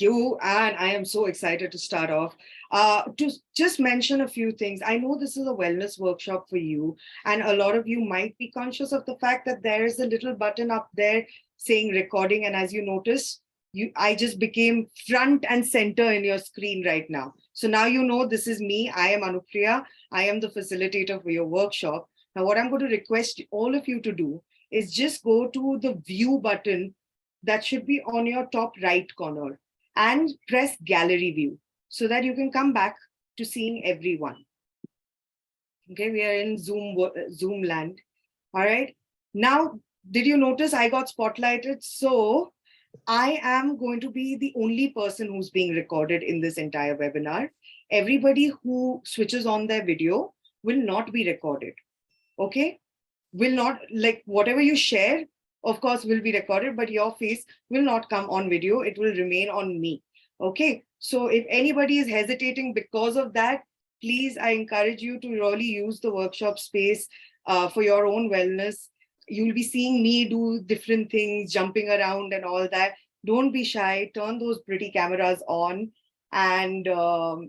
You and I am so excited to start off. To just mention a few things. I know this is a wellness workshop for you, and a lot of you might be conscious of the fact that there is a little button up there saying recording. And as you notice, I just became front and center in your screen right now. So now you know this is me. I am Anupriya. I am the facilitator for your workshop. Now, what I'm going to request all of you to do is just go to the view button that should be on your top right corner and press gallery view so that you can come back to seeing everyone. Okay, we are in Zoom land. All right. Now, did you notice I got spotlighted? So I am going to be the only person who's being recorded in this entire webinar. Everybody who switches on their video will not be recorded. Okay. Will not, like, whatever you share, of course, will be recorded, but your face will not come on video. It will remain on me. Okay. So if anybody is hesitating because of that, please, I encourage you to really use the workshop space for your own wellness. You'll be seeing me do different things, jumping around and all that. Don't be shy. Turn those pretty cameras on and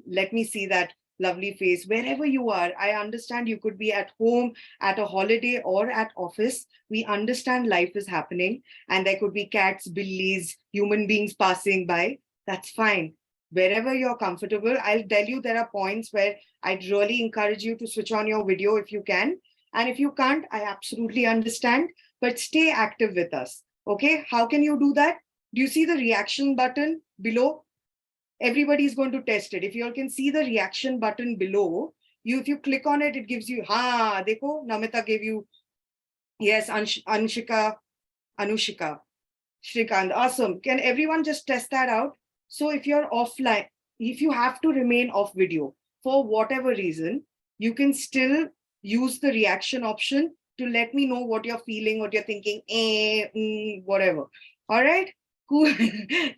let me see that lovely face wherever you are. I understand you could be at home, at a holiday, or at office. We understand life is happening and there could be cats, billies, human beings passing by. That's fine. Wherever you're comfortable, I'll tell you there are points where I'd really encourage you to switch on your video if you can. And if you can't, I absolutely understand, but stay active with us. Okay, how can you do that? Do you see the reaction button below? Everybody is going to test it. If you all can see the reaction button below, if you click on it, it gives you, dekho, Namita gave you, yes, Anushika, Shrikant, awesome. Can everyone just test that out? So if you're offline, if you have to remain off video for whatever reason, you can still use the reaction option to let me know what you're feeling, what you're thinking, whatever. All right, cool.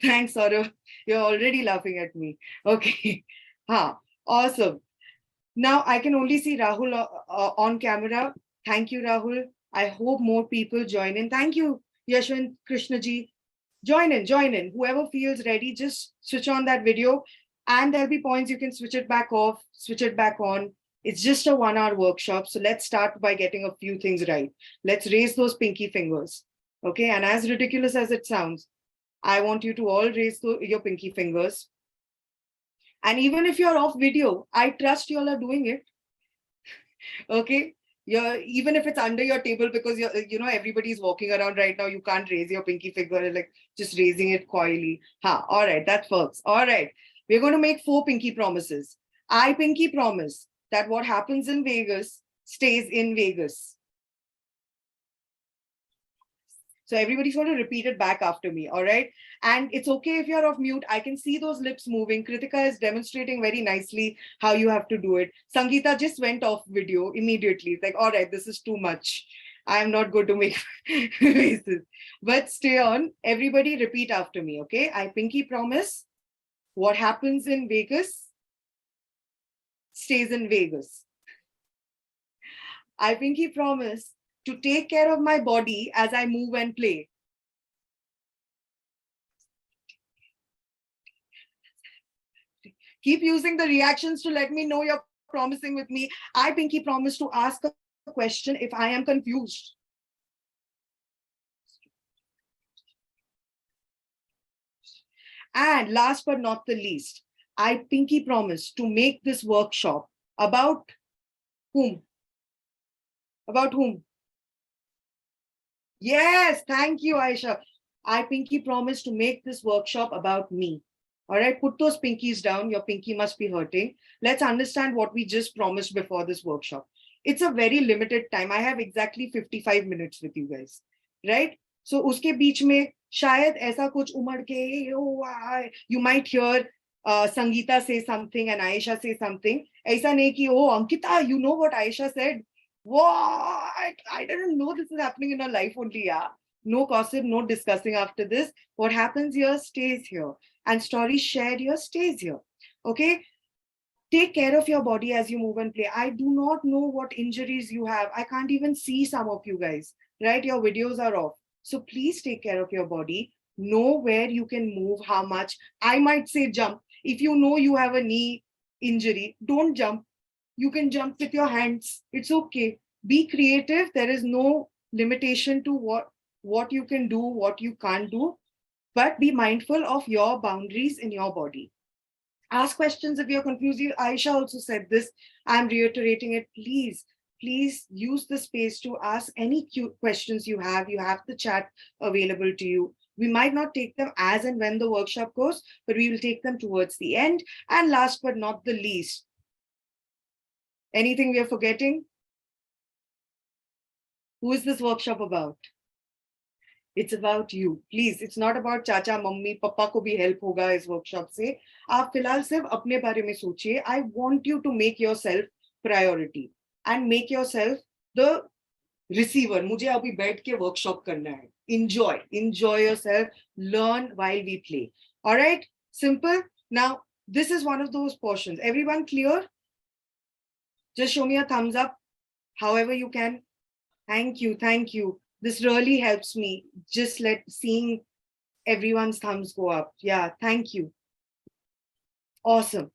Thanks, Saurav. You're already laughing at me. Okay. Awesome. Now I can only see Rahul on camera. Thank you, Rahul. I hope more people join in. Thank you, Yashwant Krishnaji. Join in. Whoever feels ready, just switch on that video. And there'll be points you can switch it back off, switch it back on. It's just a 1-hour workshop. So let's start by getting a few things right. Let's raise those pinky fingers. Okay. And as ridiculous as it sounds, I want you to all raise your pinky fingers. And even if you're off video, I trust you all are doing it. Okay. Even if it's under your table because everybody's walking around right now, you can't raise your pinky finger, like just raising it coyly. All right, that works. All right. We're going to make 4 pinky promises. I pinky promise that what happens in Vegas stays in Vegas. So everybody's going to repeat it back after me, all right? And it's okay if you're off mute. I can see those lips moving. Kritika is demonstrating very nicely how you have to do it. Sangeeta just went off video immediately. It's like, all right, this is too much. I'm not going to make faces. But stay on. Everybody repeat after me, okay? I pinky promise what happens in Vegas stays in Vegas. I pinky promise to take care of my body as I move and play. Keep using the reactions to let me know you're promising with me. I pinky promise to ask a question if I am confused. And last but not the least, I pinky promise to make this workshop about whom? About whom? Yes, thank you, Aisha. I pinky promise to make this workshop about me. All right, put those pinkies down. Your pinky must be hurting. Let's understand what we just promised before this workshop. It's a very limited time. I have exactly 55 minutes with you guys, right? So uske beech mein shayad aisa kuch umad ke, you might hear Sangeeta say something and Aisha say something. Aisa nahi ki, oh, Ankita, you know what Aisha said? What? I didn't know this is happening in our life only, yeah. No gossip, no discussing after this. What happens here stays here. And stories shared here stays here. Okay? Take care of your body as you move and play. I do not know what injuries you have. I can't even see some of you guys, right? Your videos are off. So please take care of your body. Know where you can move, how much. I might say jump. If you know you have a knee injury, don't jump. You can jump with your hands. It's okay. Be creative. There is no limitation to what you can do, what you can't do, but be mindful of your boundaries in your body. Ask questions if you're confused. Aisha also said this. I'm reiterating it. Please use the space to ask any questions you have. You have the chat available to you. We might not take them as and when the workshop goes, but we will take them towards the end. And last but not the least, anything we are forgetting? Who is this workshop about? It's about you. Please, it's not about चाचा mummy papa को भी help होगा इस workshop से. आप फिलहाल सिर्फ अपने बारे में सोचिए. I want you to make yourself priority and make yourself the receiver. मुझे अभी बैठ के workshop करना है. Enjoy yourself. Learn while we play. All right, simple. Now, this is one of those portions. Everyone clear? Just show me a thumbs up, however you can. Thank you. This really helps me. Just seeing everyone's thumbs go up. Yeah, thank you. Awesome.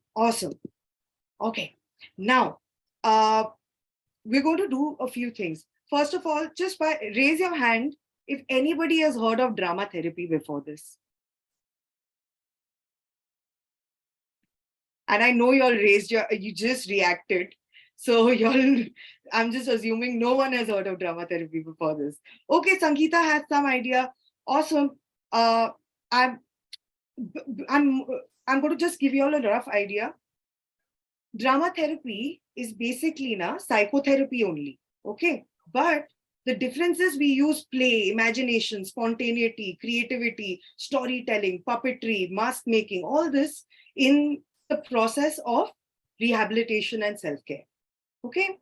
Okay, now we're going to do a few things. First of all, just raise your hand if anybody has heard of drama therapy before this. And I know you just reacted. So I'm just assuming no one has heard of drama therapy before this. Okay, Sangeeta has some idea. Awesome. I'm going to just give you all a rough idea. Drama therapy is basically psychotherapy only. Okay, but the difference is we use play, imagination, spontaneity, creativity, storytelling, puppetry, mask making, all this in the process of rehabilitation and self-care. Okay,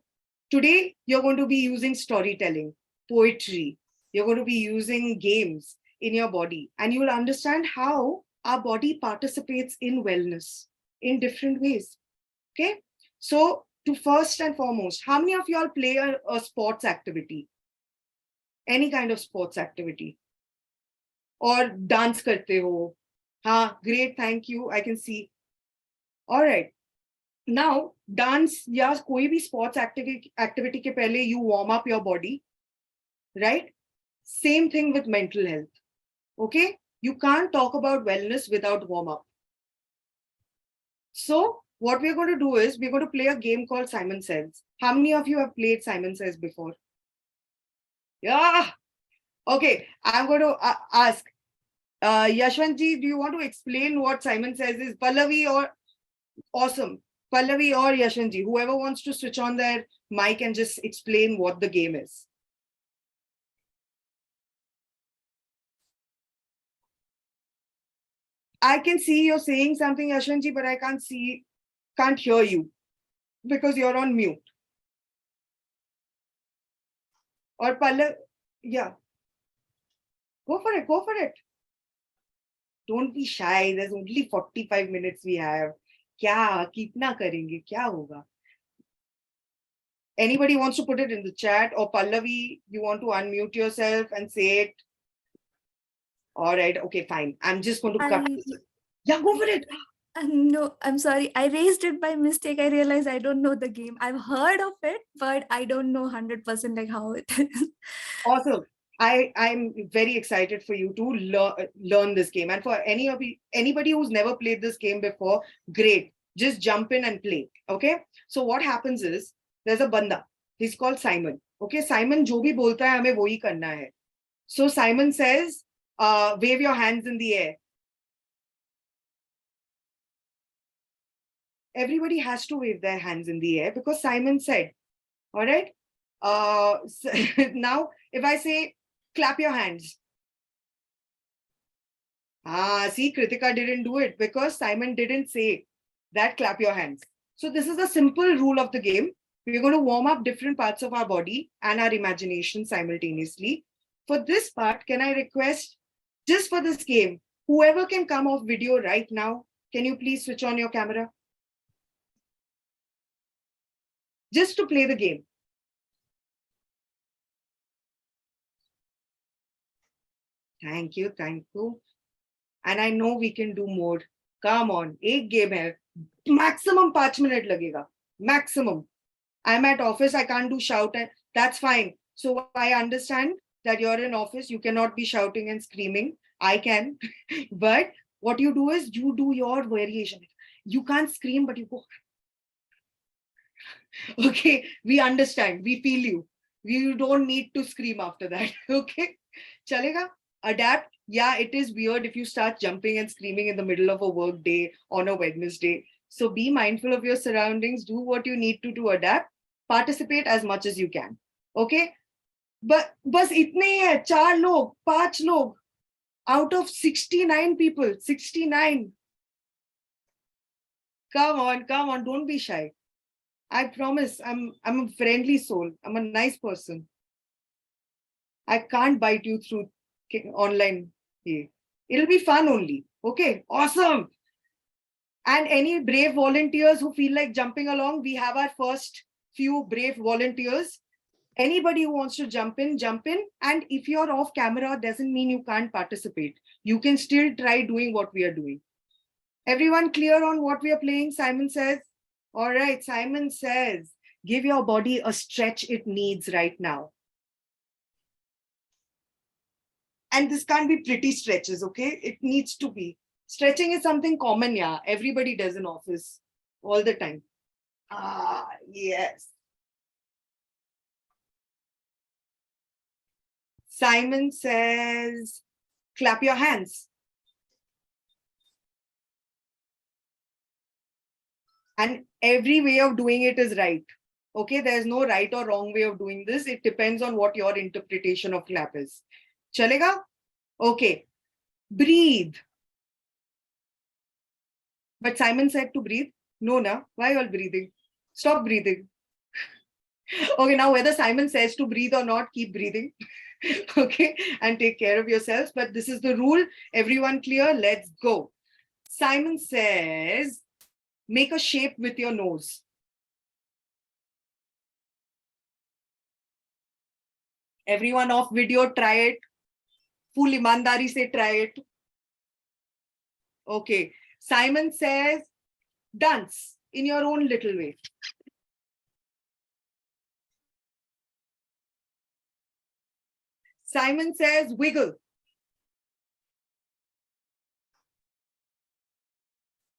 today you're going to be using storytelling, poetry, you're going to be using games in your body, and you will understand how our body participates in wellness in different ways. Okay, so to first and foremost, how many of y'all play a sports activity? Any kind of sports activity? Or dance karte ho? Great, thank you, I can see. All right. Now, dance या कोई भी sports activity के पहले you warm up your body, right? Same thing with mental health. Okay, you can't talk about wellness without warm up. So what we're going to do is we're going to play a game called Simon Says. How many of you have played Simon Says before? Yeah. Okay, I'm going to ask Yashwantji, do you want to explain what Simon Says is? Pallavi or awesome. Pallavi or Yashwantji, whoever wants to switch on their mic and just explain what the game is. I can see you're saying something, Yashwantji, but I can't hear you because you're on mute. Or Pallavi, yeah. Go for it. Don't be shy. There's only 45 minutes we have. क्या कितना करेंगे क्या होगा? Anybody wants to put it in the chat, or Pallavi, you want to unmute yourself and say it? All right, okay, fine. I'm just going to cut this. Yeah, go for it. No, I'm sorry. I raised it by mistake. I realized I don't know the game. I've heard of it, but I don't know 100% like how it is. Awesome. I'm very excited for you to learn this game. And for anybody who's never played this game before, great. Just jump in and play. Okay. So what happens is there's a banda. He's called Simon. Okay. Simon जो भी बोलता है हमें वही करना है. So Simon says, wave your hands in the air. Everybody has to wave their hands in the air because Simon said. All right. So now if I say clap your hands. See, Kritika didn't do it because Simon didn't say that clap your hands. So this is a simple rule of the game. We're going to warm up different parts of our body and our imagination simultaneously. For this part, can I request, just for this game, whoever can come off video right now, can you please switch on your camera? Just to play the game. Thank you. And I know we can do more. Come on, एक game है. Maximum 5 minutes लगेगा. Maximum. I'm at office, I can't do shout. That's fine. So I understand that you're in office, you cannot be shouting and screaming. I can. But what you do is you do your variation. You can't scream, but you go. Okay, we understand. We feel you. You don't need to scream after that. Okay, chalega. Adapt. Yeah, it is weird if you start jumping and screaming in the middle of a work day on a Wednesday. So be mindful of your surroundings. Do what you need to adapt. Participate as much as you can. Okay. But बस इतने ही है 4 लोग 5 लोग out of 69 people 69. Come on, don't be shy. I promise I'm a friendly soul. I'm a nice person. I can't bite you through online. It'll be fun only. Okay, awesome. And any brave volunteers who feel like jumping along, we have our first few brave volunteers. Anybody who wants to jump in, jump in. And if you're off camera, doesn't mean you can't participate. You can still try doing what we are doing. Everyone clear on what we are playing? Simon says. All right, Simon says, give your body a stretch it needs right now. And this can't be pretty stretches, okay? It needs to be. Stretching is something common, yeah. Everybody does in office all the time. Ah, yes. Simon says, clap your hands. And every way of doing it is right. Okay, there's no right or wrong way of doing this. It depends on what your interpretation of clap is. Chalega? Okay. Breathe. But Simon said to breathe. No, na. Why are you all breathing? Stop breathing. Okay, now whether Simon says to breathe or not, keep breathing. Okay, and take care of yourselves. But this is the rule. Everyone clear? Let's go. Simon says, make a shape with your nose. Everyone off video, try it. Full imandari se try it. Okay. Simon says, dance in your own little way. Simon says, wiggle.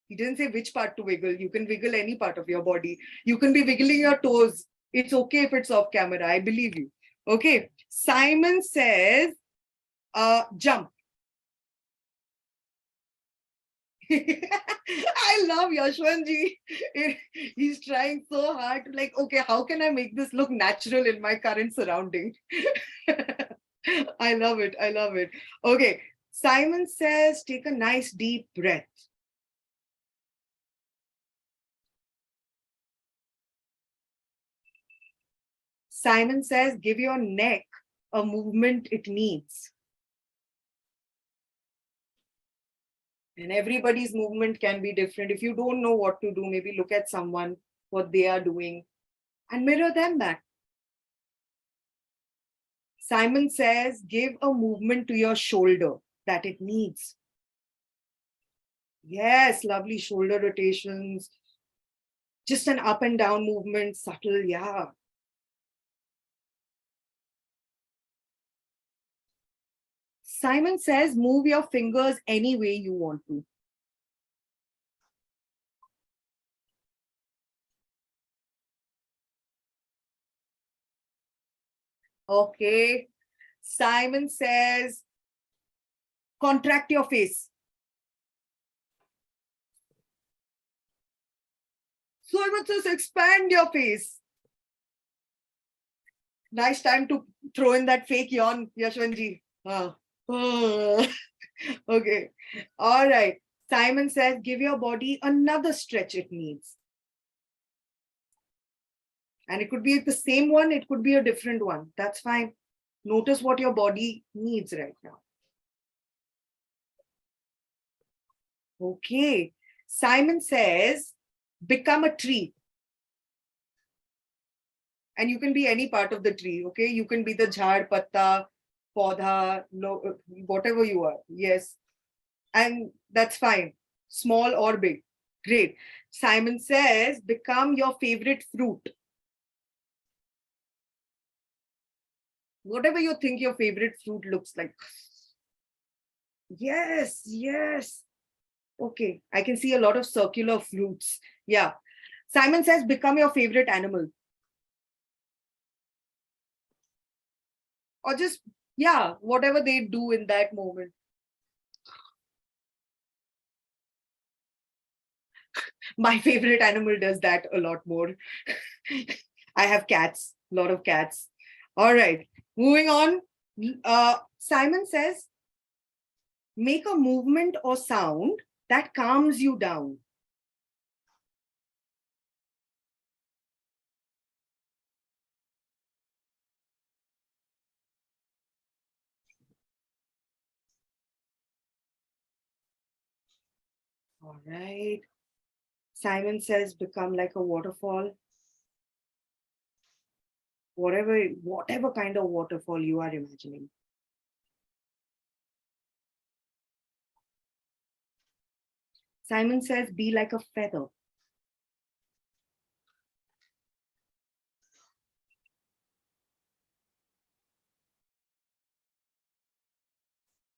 He didn't say which part to wiggle. You can wiggle any part of your body. You can be wiggling your toes. It's okay if it's off camera. I believe you. Okay. Simon says, jump. I love Yashwanji. He's trying so hard to like, okay, how can I make this look natural in my current surrounding? I love it. I love it. Okay. Simon says, take a nice deep breath. Simon says, give your neck a movement it needs. And everybody's movement can be different. If you don't know what to do, maybe look at someone, what they are doing, and mirror them back. Simon says, give a movement to your shoulder that it needs. Yes, lovely shoulder rotations. Just an up and down movement, subtle, yeah. Simon says, move your fingers any way you want to. Okay. Simon says, contract your face. Simon says, expand your face. Nice time to throw in that fake yawn, Yashwanji. Okay. All right. Simon says, give your body another stretch it needs. And it could be the same one, it could be a different one. That's fine. Notice what your body needs right now. Okay. Simon says, become a tree. And you can be any part of the tree, okay? You can be the jhad, patta, paudha, whatever you are. Yes. And that's fine, small or big. Great. Simon says, become your favorite fruit. Whatever you think your favorite fruit looks like. Yes, yes. Okay, I can see a lot of circular fruits. Yeah. Simon says, become your favorite animal. Or just, yeah, whatever they do in that moment. My favorite animal does that a lot more. I have cats, a lot of cats. All right, moving on. Simon says, make a movement or sound that calms you down. All right. Simon says, become like a waterfall. Whatever kind of waterfall you are imagining. Simon says, be like a feather.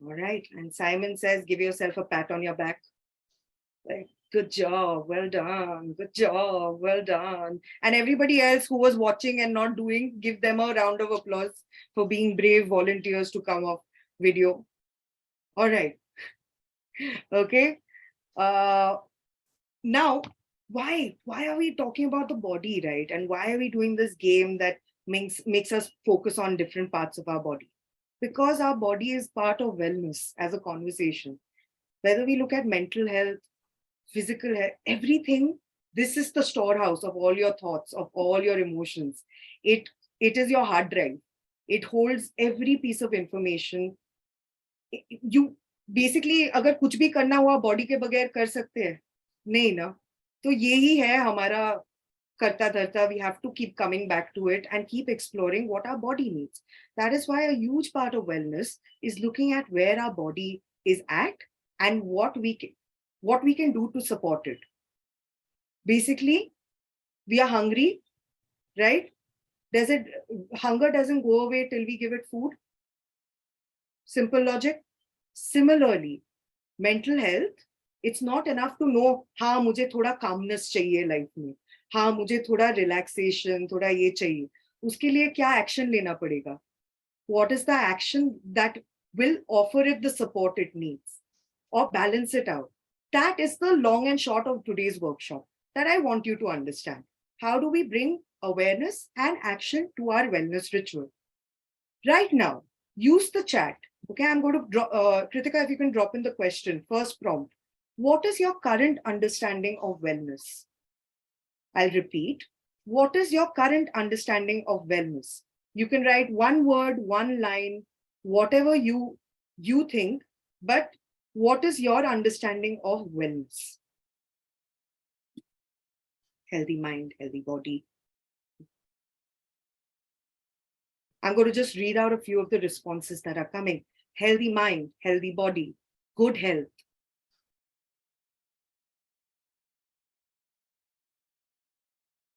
All right. And Simon says, give yourself a pat on your back. Like, good job, well done, good job, well done. And everybody else who was watching and not doing, give them a round of applause for being brave volunteers to come off video. All right. Okay. Uh, now, why are we talking about the body, right? And why are we doing this game that makes us focus on different parts of our body? Because our body is part of wellness as a conversation. Whether we look at mental health, physical health, everything, this is the storehouse of all your thoughts, of all your emotions. It is your hard drive. It holds every piece of information. You basically अगर कुछ भी करना हुआ body के बगैर कर सकते हैं नहीं ना तो यही है हमारा karta dharta. We have to keep coming back to it and keep exploring what our body needs. That is why a huge part of wellness is looking at where our body is at and what we can do to support it. Basically, we are hungry, right? Does it Hunger doesn't go away till we give it food? Simple logic. Similarly, mental health, it's not enough to know, हाँ मुझे थोड़ा calmness चाहिए life में, हाँ मुझे थोड़ा relaxation, थोड़ा ये चाहिए. उसके लिए क्या action लेना पड़ेगा? What is the action that will offer it the support it needs or balance it out? That is the long and short of today's workshop that I want you to understand. How do we bring awareness and action to our wellness ritual? Right now, use the chat. Okay, I'm going to drop, Kritika, if you can drop in the question, first prompt. What is your current understanding of wellness? I'll repeat. What is your current understanding of wellness? You can write one word, one line, whatever you think, but what is your understanding of wellness? Healthy mind, healthy body. I'm going to just read out a few of the responses that are coming. Healthy mind, healthy body, good health.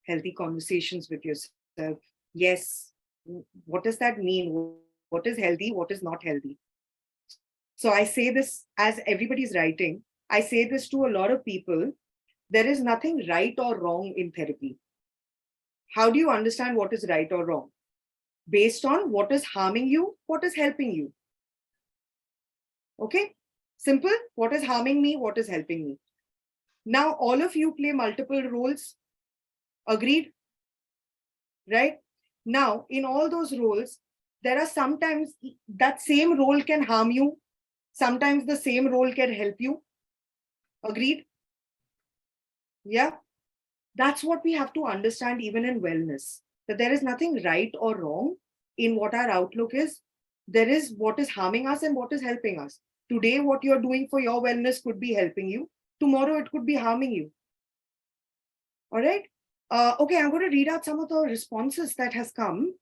Healthy conversations with yourself. Yes. What does that mean? What is healthy? What is not healthy? So I say this as everybody's writing. I say this to a lot of people. There is nothing right or wrong in therapy. How do you understand what is right or wrong? Based on what is harming you, what is helping you. Okay? Simple. What is harming me? What is helping me? Now, all of you play multiple roles. Agreed? Right? Now, in all those roles, there are sometimes that same role can harm you. Sometimes the same role can help you. Agreed? Yeah. That's what we have to understand even in wellness, that there is nothing right or wrong in what our outlook is. There is what is harming us and what is helping us. Today, what you're doing for your wellness could be helping you. Tomorrow, it could be harming you. All right. Okay, I'm going to read out some of the responses that has come.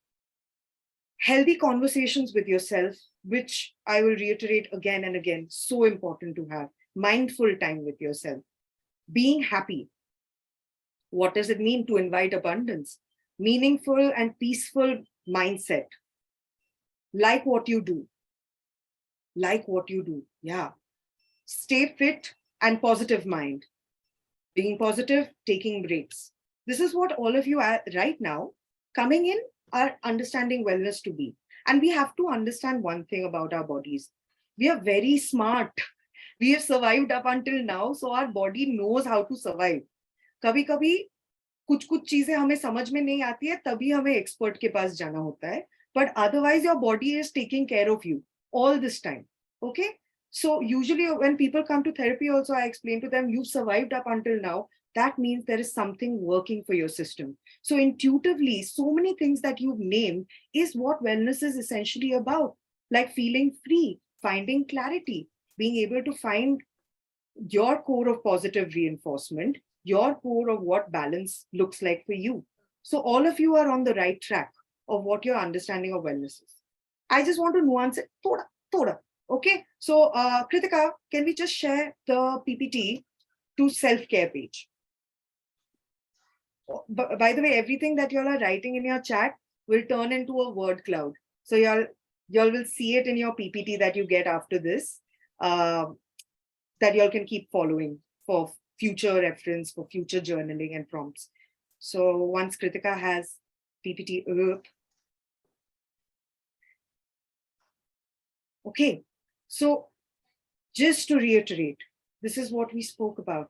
Healthy conversations with yourself, which I will reiterate again and again, so important to have. Mindful time with yourself. Being happy. What does it mean to invite abundance? Meaningful and peaceful mindset. Like what you do. Like what you do. Yeah. Stay fit and positive mind. Being positive, taking breaks. This is what all of you are right now coming in are understanding wellness to be. And we have to understand one thing about our bodies. We are very smart. We have survived up until now, so our body knows how to survive. कभी कभी कुछ कुछ चीजें हमें समझ में नहीं आती है, तभी हमें एक्सपर्ट के पास जाना होता है. But otherwise, your body is taking care of you all this time. Okay? So usually when people come to therapy also, I explain to them, you've survived up until now. That means there is something working for your system. So intuitively, so many things that you've named is what wellness is essentially about. Like feeling free, finding clarity, being able to find your core of positive reinforcement, your core of what balance looks like for you. So all of you are on the right track of what your understanding of wellness is. I just want to nuance it thoda, thoda. Okay. So Kritika, can we just share the PPT to self-care page? By the way, everything that y'all are writing in your chat will turn into a word cloud. So y'all will see it in your PPT that you get after this. That y'all can keep following for future reference, for future journaling and prompts. So once Kritika has PPT up. Okay, so just to reiterate, this is what we spoke about,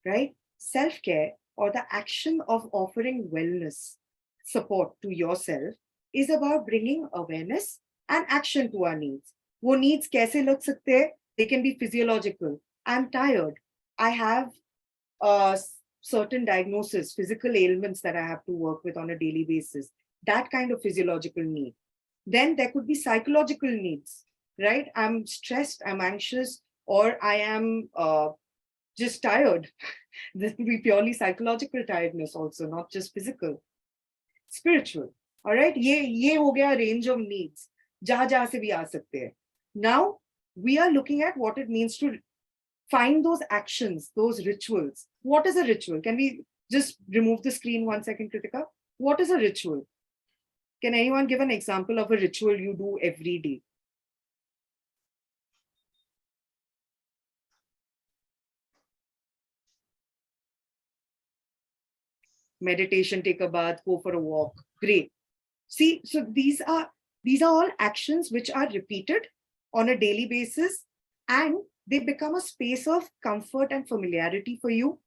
right? Self-care, or the action of offering wellness support to yourself, is about bringing awareness and action to our needs. वो needs कैसे लग सकते हैं? They can be physiological. I'm tired. I have certain diagnosis, physical ailments that I have to work with on a daily basis. That kind of physiological need. Then there could be psychological needs, right? I'm stressed, I'm anxious, or I am just tired. This could be purely psychological tiredness also, not just physical. Spiritual. All right. Ye ho gaya range of needs. Jahan jahan se bhi aa sakte hai. Now we are looking at what it means to find those actions, those rituals. What is a ritual? Can we just remove the screen 1 second, Kritika? What is a ritual? Can anyone give an example of a ritual you do every day? Meditation, take a bath, go for a walk. Great. See, so these are all actions which are repeated on a daily basis, and they become a space of comfort and familiarity for you.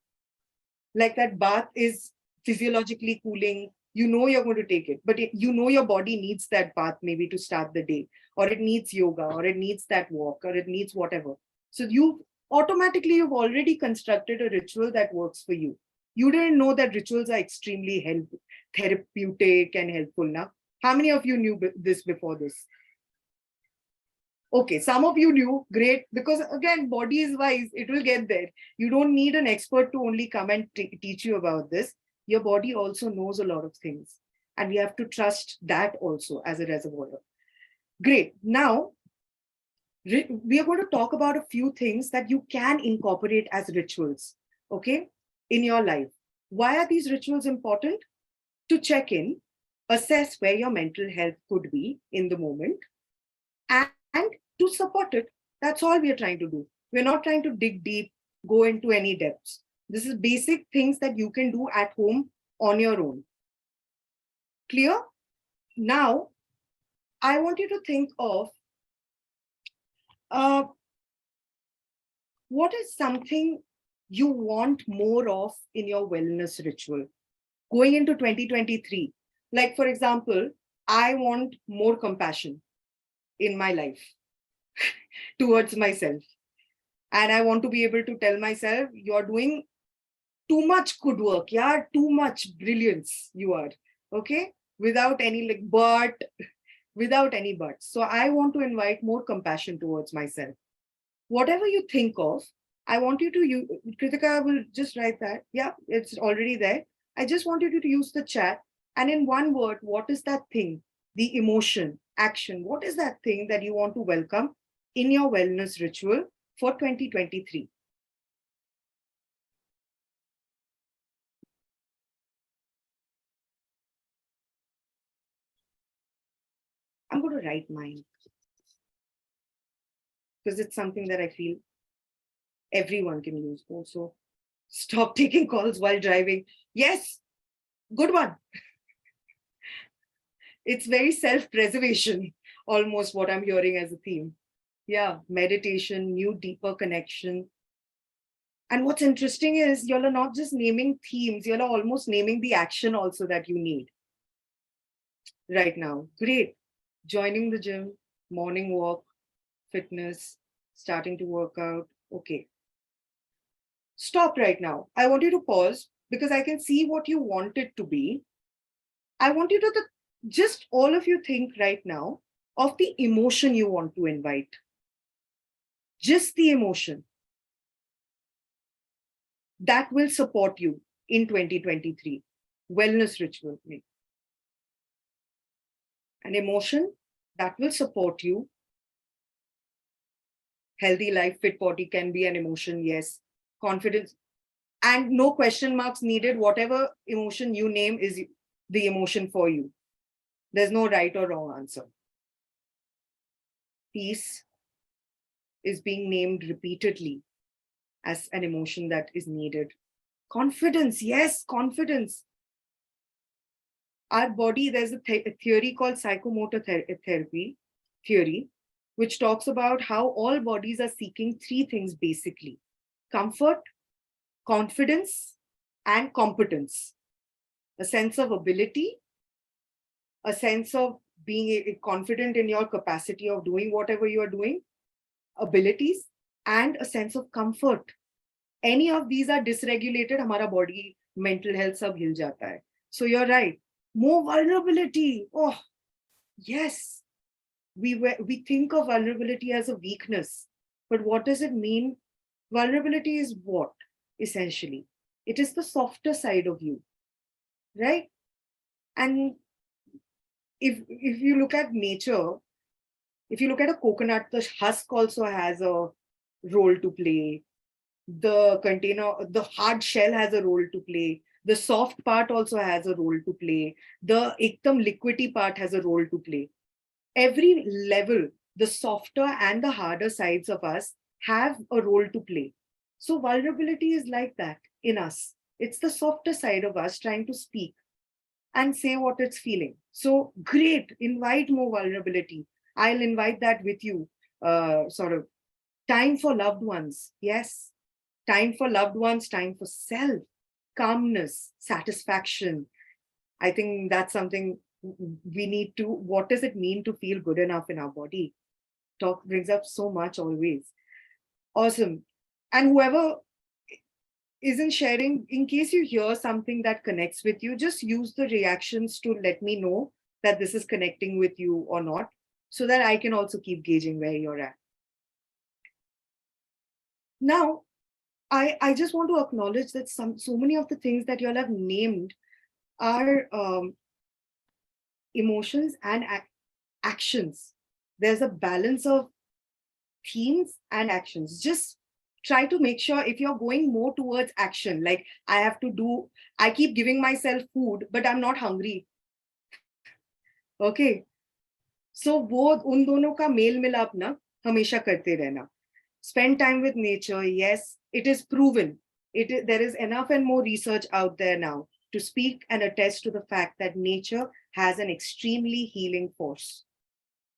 Like that bath is physiologically cooling. You know you're going to take it, but you know your body needs that bath maybe to start the day, or it needs yoga, or it needs that walk, or it needs whatever. So you've already constructed a ritual that works for you. You didn't know that rituals are extremely therapeutic and helpful. Now, how many of you knew this before this? Okay, some of you knew, great, because again, body is wise, it will get there. You don't need an expert to only come and teach you about this. Your body also knows a lot of things, and we have to trust that also as a reservoir. Great. Now, we are going to talk about a few things that you can incorporate as rituals, okay, in your life. Why are these rituals important? To check in, assess where your mental health could be in the moment, and to support it. That's all we are trying to do. We're not trying to dig deep, go into any depths. This is basic things that you can do at home on your own. Clear? Now, I want you to think of what is something you want more of in your wellness ritual going into 2023. Like, for example, I want more compassion in my life towards myself. And I want to be able to tell myself, you're doing too much good work. Yeah, too much brilliance you are. Okay. Without any without any buts. So I want to invite more compassion towards myself. Whatever you think of, I want you to Kritika will just write that. Yeah, it's already there. I just want you to use the chat. And in one word, what is that thing? the emotion, action. What is that thing that you want to welcome in your wellness ritual for 2023? I'm going to write mine because it's something that I feel everyone can use. Also, stop taking calls while driving. Yes, good one. It's very self-preservation, almost what I'm hearing as a theme. Yeah, meditation, new, deeper connection. And what's interesting is y'all are not just naming themes, y'all are almost naming the action also that you need right now. Great. Joining the gym, morning walk, fitness, starting to work out. Okay. Stop right now. I want you to pause because I can see what you want it to be. I want you to just all of you think right now of the emotion you want to invite. Just the emotion that will support you in 2023. Wellness ritual. An emotion that will support you. Healthy life, fit body can be an emotion, yes. Confidence, and no question marks needed. Whatever emotion you name is the emotion for you. There's no right or wrong answer. Peace is being named repeatedly as an emotion that is needed. Confidence, yes, confidence. Our body, there's a theory called psychomotor therapy theory, which talks about how all bodies are seeking three things basically: comfort, confidence, and competence. A sense of ability, a sense of being confident in your capacity of doing whatever you are doing, abilities, and a sense of comfort. Any of these are dysregulated, hamara body, mental health sab hil jata hai. So you're right. More vulnerability. Oh, yes. We think of vulnerability as a weakness, but what does it mean? Vulnerability is what? Essentially, it is the softer side of you, right? And if you look at nature, if you look at a coconut, the husk also has a role to play. The container, the hard shell has a role to play. The soft part also has a role to play. The ekdam liquidy part has a role to play. Every level, the softer and the harder sides of us have a role to play. So vulnerability is like that in us. It's the softer side of us trying to speak and say what it's feeling. So great, invite more vulnerability. I'll invite that with you. Sort of time for loved ones. Yes, time for loved ones, time for self, calmness, satisfaction. I think that's something we need to. What does it mean to feel good enough in our body? Talk brings up so much always. Awesome. And whoever isn't sharing, in case you hear something that connects with you, just use the reactions to let me know that this is connecting with you or not, so that I can also keep gauging where you're at. Now, I just want to acknowledge that so many of the things that you all have named are emotions and actions. There's a balance of themes and actions. Just try to make sure if you're going more towards action, like I keep giving myself food, but I'm not hungry. Okay. So वो उन दोनों का mail मिलाप ना हमेशा करते रहना. Spend time with nature. Yes, it is proven. There is enough and more research out there now to speak and attest to the fact that nature has an extremely healing force.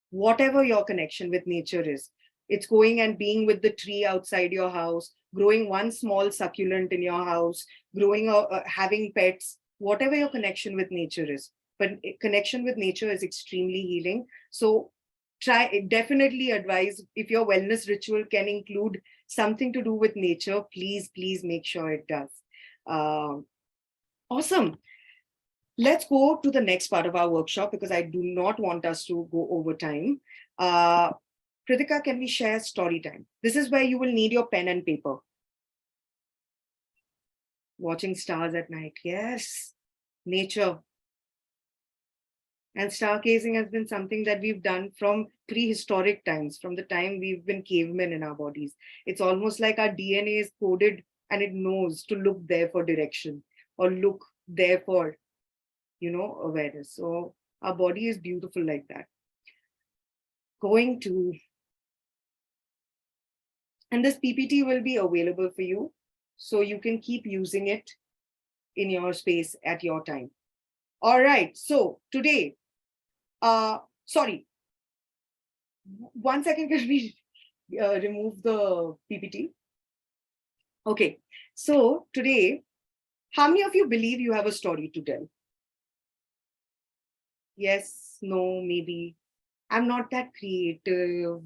Whatever your connection with nature is, it's going and being with the tree outside your house, growing one small succulent in your house, having pets, whatever your connection with nature is. But connection with nature is extremely healing. So definitely advise, if your wellness ritual can include something to do with nature, please make sure it does. Awesome. Let's go to the next part of our workshop because I do not want us to go over time. Kritika, can we share story time? This is where you will need your pen and paper. Watching stars at night. Yes. Nature. And stargazing has been something that we've done from prehistoric times, from the time we've been cavemen in our bodies. It's almost like our DNA is coded and it knows to look there for direction or look there for, awareness. So our body is beautiful like that. Going to, and this PPT will be available for you. So you can keep using it in your space at your time. All right. So today, sorry, 1 second, can we remove the PPT? Okay. So today, how many of you believe you have a story to tell? Yes, no, maybe. I'm not that creative.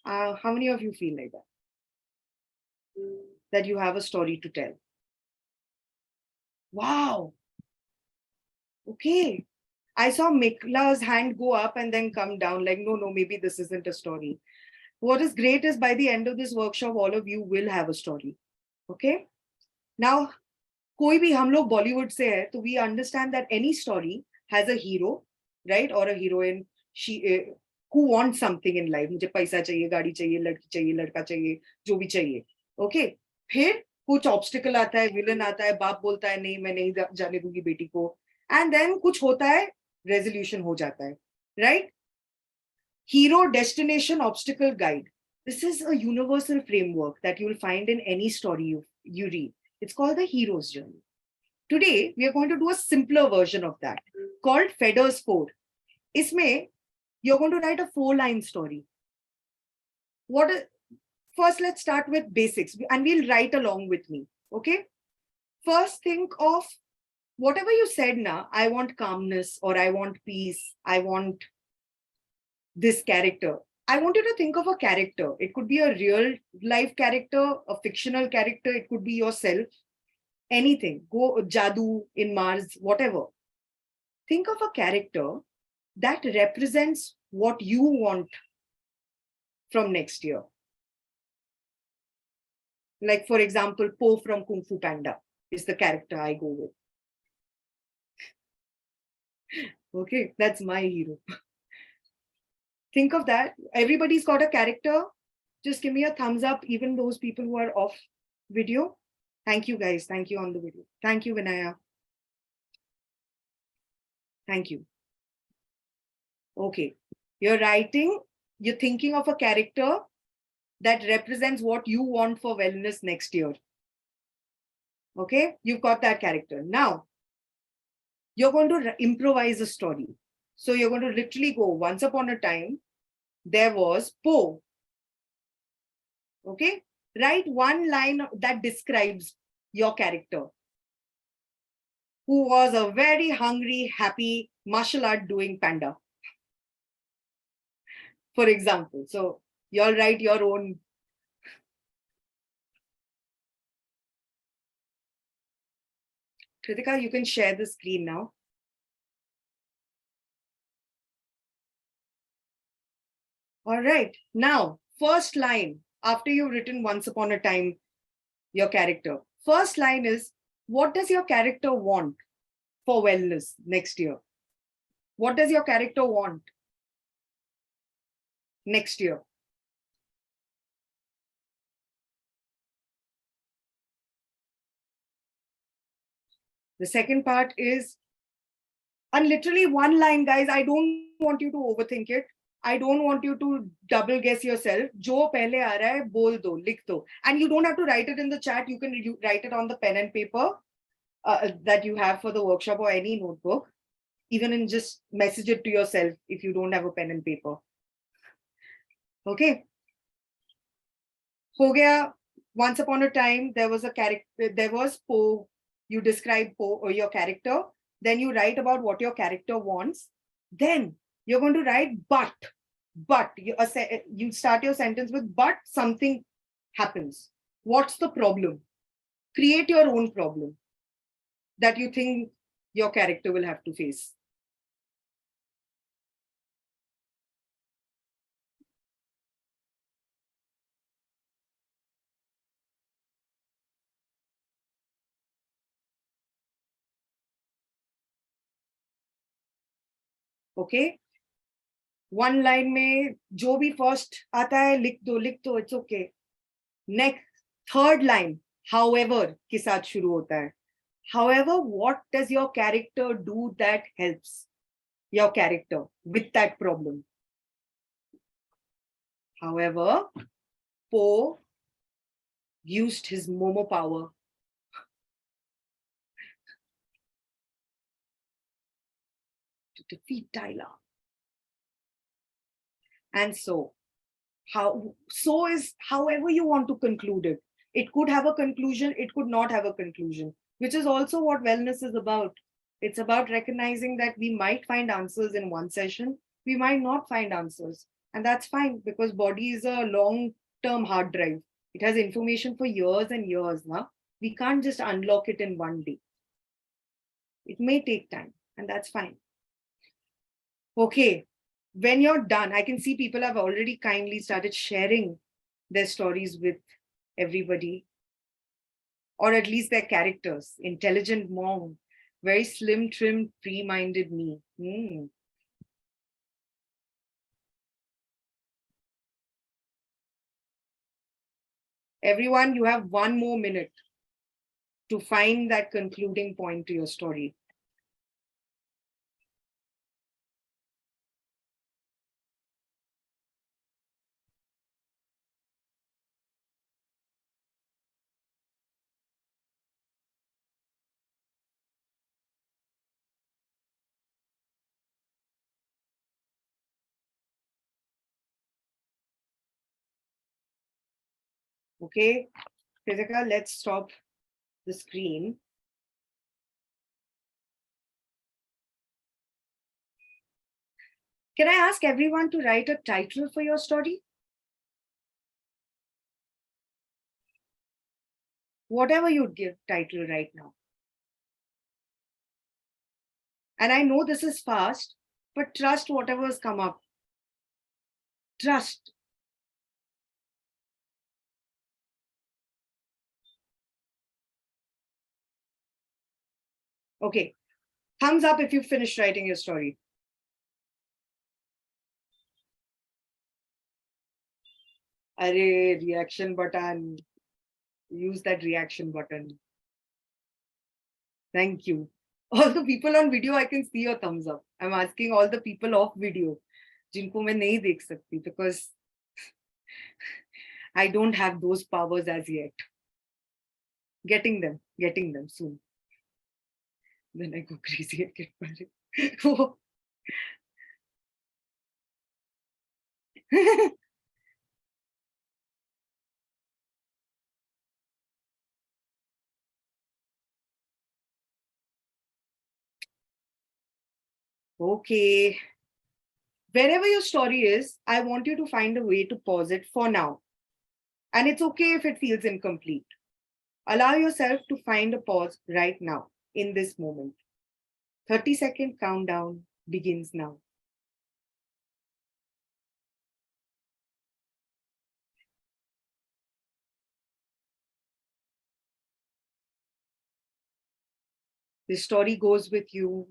How many of you feel like that? That you have a story to tell? Wow. Okay. I saw Mikla's hand go up and then come down like, no, maybe this isn't a story. What is great is by the end of this workshop, all of you will have a story. Okay. Now, कोई भी हम लोग बॉलीवुड से है तो we understand that any story has a hero, right, or a heroine, she who wants something in life. मुझे पैसा चाहिए, गाड़ी चाहिए, लड़की चाहिए, लड़का चाहिए, जो भी चाहिए. Okay. फिर कुछ ऑब्स्टिकल आता है, विलन आता है, बाप बोलता है नहीं मैं नहीं जाने दूंगी बेटी को, एंड देन कुछ होता है, रेजोल्यूशन हो जाता है, right? Hero, destination, obstacle, guide. This is a universal framework that you'll find in any story you read. It's called the hero's journey. Today, we are going to do a simpler version of that called Fedder's 4. Isme, you're going to write a 4-line story. First, let's start with basics and we'll write along with me. Okay. First, think of whatever you said now. I want calmness, or I want peace. I want this character. I want you to think of a character. It could be a real life character, a fictional character. It could be yourself. Anything. Go Jadoo in Mars, whatever. Think of a character that represents what you want from next year. Like, for example, Po from Kung Fu Panda is the character I go with. Okay, that's my hero. Think of that. Everybody's got a character. Just give me a thumbs up, even those people who are off video. Thank you, guys. Thank you on the video. Thank you, Vinaya. Thank you. Okay. You're writing, you're thinking of a character that represents what you want for wellness next year. Okay, you've got that character. Now, you're going to improvise a story. So you're going to literally go, once upon a time, there was Po. Okay, write one line that describes your character, who was a very hungry, happy, martial art doing panda. For example, so you'll write your own. Kritika, you can share the screen now. All right. Now, first line, after you've written once upon a time, your character. First line is, what does your character want for wellness next year? What does your character want next year? The second part is, and literally one line, guys, I don't want you to overthink it. I don't want you to double guess yourself. Jo pehle aa raha hai, bol do, likh do. And you don't have to write it in the chat. You can write it on the pen and paper that you have for the workshop or any notebook. Even in just message it to yourself if you don't have a pen and paper. Okay. Ho gaya. Once upon a time, there was a character, there was Po. You describe Po or your character. Then you write about what your character wants. Then you're going to write but you start your sentence with but something happens. What's the problem? Create your own problem that you think your character will have to face. Okay? One line में जो भी first आता है लिख दो, it's okay. Next, third line, however के साथ शुरू होता है. However, what does your character do that helps your character with that problem? However, Poe used his Momo power to defeat Tyler. And so is however you want to conclude it. It could have a conclusion, it could not have a conclusion, which is also what wellness is about. It's about recognizing that we might find answers in one session, we might not find answers. And that's fine, because body is a long-term hard drive. It has information for years and years now. We can't just unlock it in one day. It may take time, and that's fine. Okay, when you're done, I can see people have already kindly started sharing their stories with everybody, or at least their characters. Intelligent mom, very slim, trim, free-minded me. Everyone, you have 1 more minute to find that concluding point to your story. Okay, Kritika, let's stop the screen. Can I ask everyone to write a title for your story? Whatever you'd give title right now. And I know this is fast, but trust whatever has come up. Trust. Okay, thumbs up if you finished writing your story. Array, reaction button. Use that reaction button. Thank you. All the people on video, I can see your thumbs up. I'm asking all the people off video, जिनको मैं नहीं देख सकती, because I don't have those powers as yet. Getting them soon. Then I go crazy and get married. Okay. Wherever your story is, I want you to find a way to pause it for now. And it's okay if it feels incomplete. Allow yourself to find a pause right now, in this moment. 30-second countdown begins now. The story goes with you.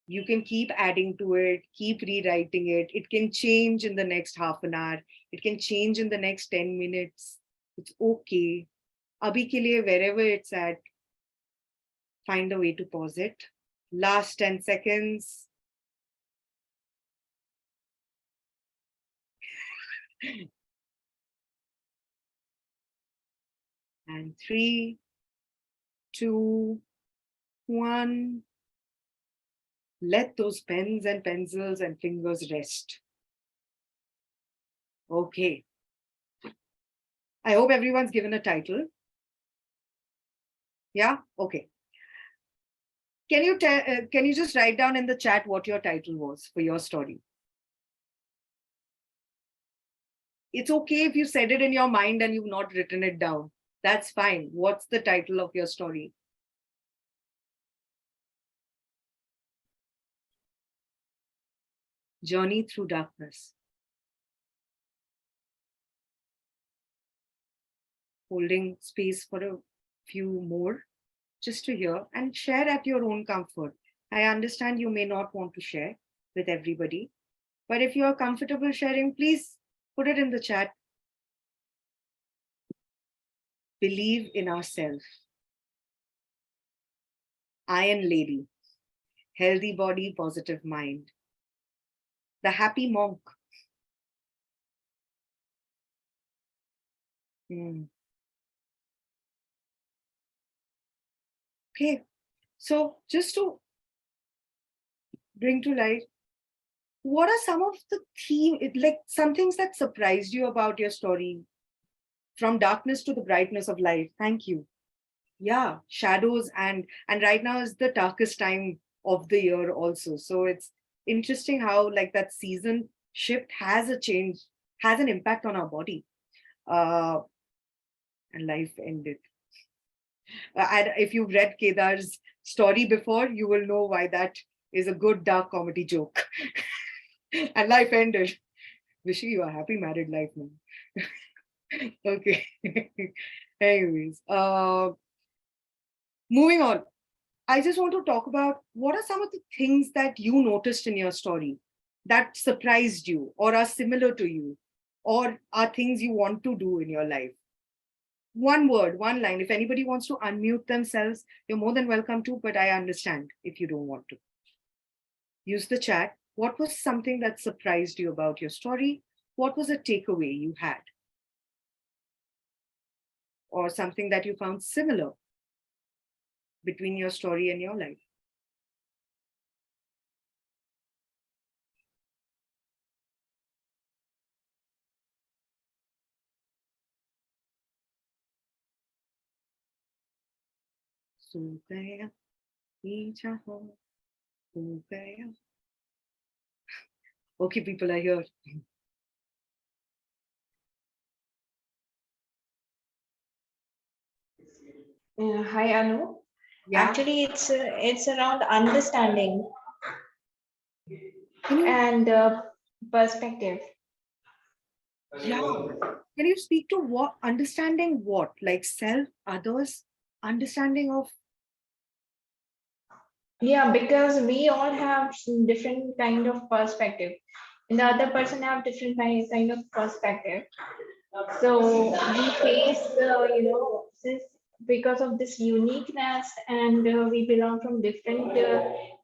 You can keep adding to it, keep rewriting it. It can change in the next half an hour. It can change in the next 10 minutes. It's okay. Abhi ke liye, wherever it's at, find a way to pause it. Last 10 seconds. And 3, 2, 1. Let those pens and pencils and fingers rest. Okay. I hope everyone's given a title. Yeah? Okay. Can you just write down in the chat what your title was for your story? It's okay if you said it in your mind and you've not written it down. That's fine. What's the title of your story? Journey Through Darkness. Holding space for a few more just to hear and share at your own comfort. I understand you may not want to share. with everybody. But if you are comfortable sharing, please put it in the chat. Believe in ourselves. Iron Lady. Healthy body, positive mind. The happy monk. Okay, so just to bring to light, what are some of the like some things that surprised you about your story? From darkness to the brightness of life. Thank you. Yeah, shadows, and right now is the darkest time of the year also. So it's interesting how like that season shift has a change, has an impact on our body. And life ended. And if you've read Kedar's story before, you will know why that is a good dark comedy joke. And life ended. Wishing you a happy married life, man. Okay. Anyways, moving on. I just want to talk about what are some of the things that you noticed in your story that surprised you or are similar to you or are things you want to do in your life. One word, one line. If anybody wants to unmute themselves, you're more than welcome to, but I understand if you don't want to. Use the chat. What was something that surprised you about your story? What was a takeaway you had? Or something that you found similar between your story and your life? सो गया ये जहां हो गया. Okay, people are here. Hi Anu. Yeah. Actually, it's around understanding Can you, and perspective. yeah. Can you speak to what understanding what? Like self, others, understanding of. Yeah, because we all have different kind of perspective, and the other person have different kind of perspective. So we face, since because of this uniqueness, and we belong from different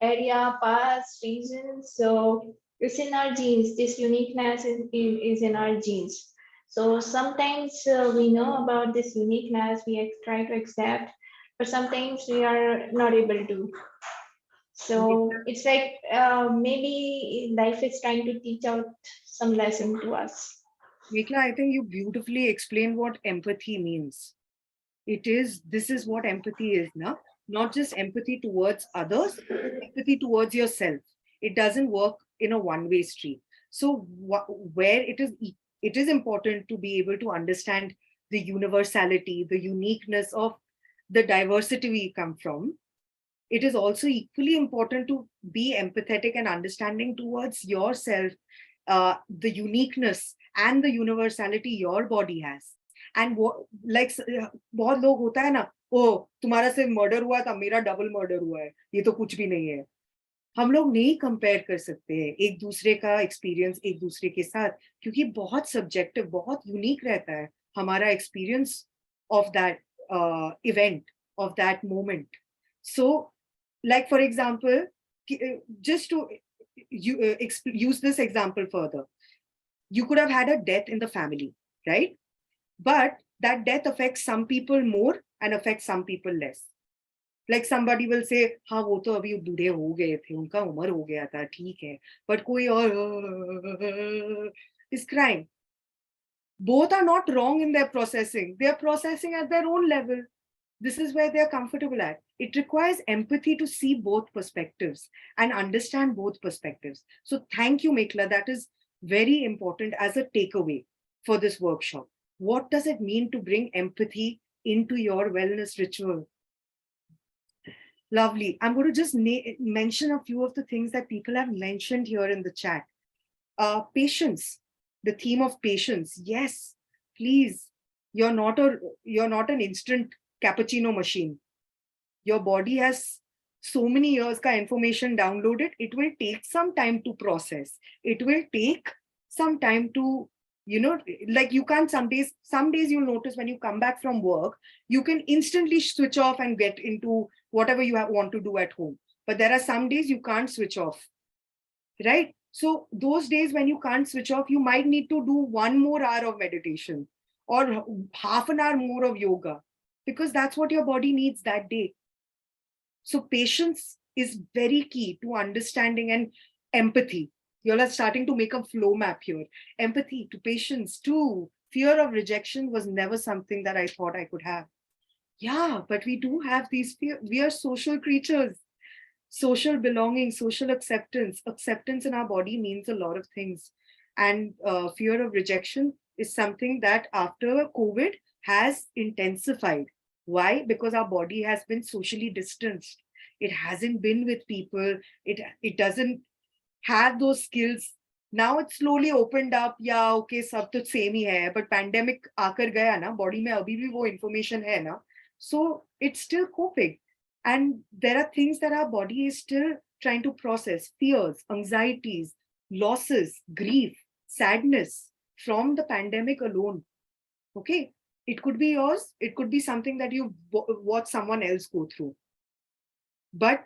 area, past, regions. So it's in our genes. This uniqueness is in our genes. So sometimes we know about this uniqueness, we try to accept, but sometimes we are not able to. So it's like maybe life is trying to teach out some lesson to us. Mikla, I think you beautifully explained what empathy means. This is what empathy is now. Not just empathy towards others, but empathy towards yourself. It doesn't work in a one-way street. So where it is important to be able to understand the universality, the uniqueness of the diversity we come from. It is also equally important to be empathetic and understanding towards yourself, the uniqueness and the universality your body has. And like बहुत लोग होता है ना, ओ तुम्हारा सिर्फ murder हुआ था, मेरा डबल मर्डर हुआ है, ये तो कुछ भी नहीं है. हम लोग नहीं कंपेयर कर सकते हैं एक दूसरे का एक्सपीरियंस एक दूसरे के साथ, क्योंकि बहुत सब्जेक्टिव, बहुत यूनिक रहता है हमारा experience of that event, of that moment. So like for example, just to use this example further, you could have had a death in the family, right? But that death affects some people more and affects some people less. Like somebody will say, हाँ वो तो अभी बूढ़े हो गए थे, उनका उम्र हो गया था, ठीक है. But कोई और is crying. Both are not wrong in their processing. They are processing at their own level. This is where they are comfortable at. It requires empathy to see both perspectives and understand both perspectives. So thank you, Mekla. That is very important as a takeaway for this workshop. What does it mean to bring empathy into your wellness ritual? Lovely. I'm going to just mention a few of the things that people have mentioned here in the chat. Patience, the theme of patience. Yes, please. You're not an instant cappuccino machine. Your body has so many years ka information downloaded, it will take some time to process. It will take some time to, like you can't some days you'll notice when you come back from work, you can instantly switch off and get into whatever you want to do at home. But there are some days you can't switch off, right? So those days when you can't switch off, you might need to do 1 more hour of meditation or half an hour more of yoga, because that's what your body needs that day. So patience is very key to understanding, and empathy. You're starting to make a flow map here. Empathy to patience to fear of rejection was never something that I thought I could have. Yeah, but we do have these fear. We are social creatures. Social belonging, social acceptance. Acceptance in our body means a lot of things. And fear of rejection is something that after COVID has intensified. Why? Because our body has been socially distanced. It hasn't been with people. It doesn't have those skills. Now it's slowly opened up. Yeah, okay, सब तो same ही है. But pandemic आकर गया ना, body में अभी भी वो information है ना. So it's still coping. And there are things that our body is still trying to process: fears, anxieties, losses, grief, sadness from the pandemic alone. Okay. It could be yours. It could be something that you watch someone else go through. But